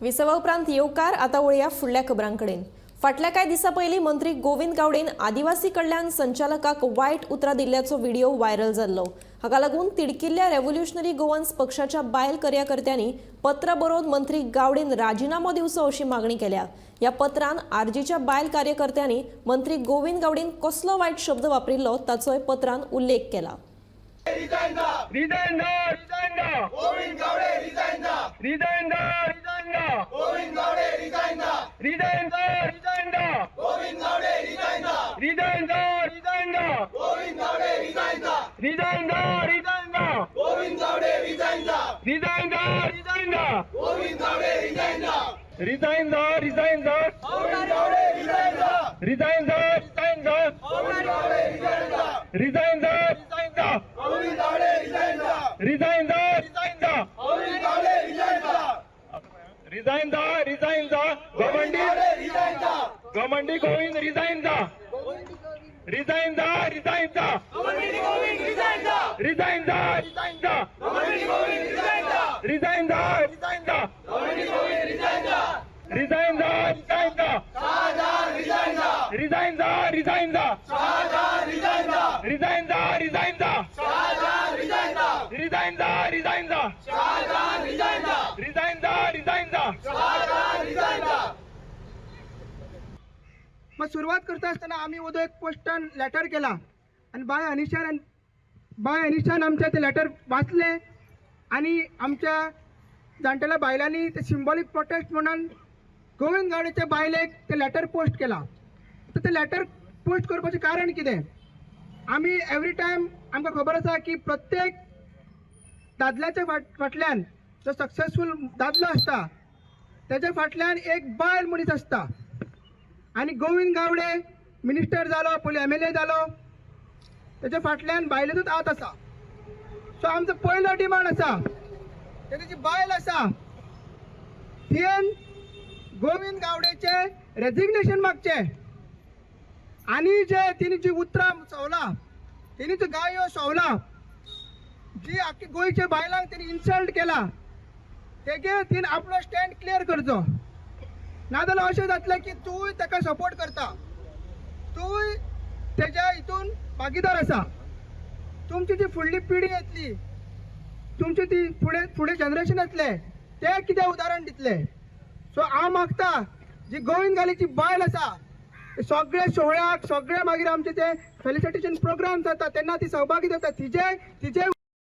विसावा उपरांत येवकार आता वळया फुडल्या खबरांकडे। फाटल्या कांय दिसा पयलीं मंत्री गोविंद गावडेन आदिवासी कल्याण संचालकाक वायट उतरां दिल्ल्याचो व्हिडिओ व्हायरल जाल्लो। हाका लागून तिडकिल्ल्या रेव्होल्युशनरी गोवन्स पक्षाच्या बायल कार्यकर्त्यांनी पत्र बरोवन मंत्री गावडेन राजीनामो दिवचो अशी मागणी केल्या। या पत्रान आरजीच्या बायल कार्यकर्त्यांनी मंत्री गोविंद गावडेन कसलो वायट शब्द वापरिल्लो ताचोय पत्रान उल्लेख केला। Government Govind resign the. Resign the. Resign the. Government Govind resign the. Resign the. Resign the. Government Govind resign the. Resign the. Resign the. Government Govind resign the. Resign the. Resign the. Shahjahan resign the. Resign the. Resign the. Shahjahan resign the. Resign the. Resign the. Shahjahan resign the. Resign the. Resign the. Shahjahan resign the. Resign the. Resign the. Shahjahan resign the. मग सुरुवात करता असताना आम्ही उदो एक पोस्टान letter केला आणि bye अनिशान आमच्या ते लेटर वाचले आणि आमच्या जाणटेल्या बायलांनी ते सिंबॉलिक प्रोटेस्ट म्हणून गोविंद गावडेच्या बायलेक ते लेटर पोस्ट केला। तर ते लेटर पोस्ट करपाचें कारण कितें, आमी एवरी टायम आमकां खबर आसा की प्रत्येक दादल्याच्या फाटल्यान जो सक्सेसफूल दादलो आसता तेच्या फाटल्यान एक बायल मनीस आसता आणि गोविंद गावडे मिनिस्टर जालो, पयलीं MLA जालो, तेच्या फाटल्यान बायलेचोच हात आसा। सो आमचो पयलो डिमांड आसा तेची जी बायल आसा तियेन गोविंद गावडेचे रेजिग्नेशन मागचे आणि जे तिने जी उतरां सोवला, तिने जो गायो सोवला, जी आख्खी गोंयच्या बायलांक तिने इन्सल्ट केला, तेगे तिने आपलो स्टँड क्लियर करचो। नाजाल्यार अशें जातलें की तूंय ताका सपोर्ट करता, तूंय तेज्या हितून भागीदार आसा, तुमची जी फुडली पिढी येतली, तुमची ती फुडें जनरेशन येतले ते कितें उदाहरण दितले। सो हांव मागता जी गोविंद गावडेची बायल आसा सगळे सोहळ्याक, सगळे मागीर आमचे ते फेलिसिटेशन प्रोग्राम जाता तेन्ना ती सहभागी जाता, तिजे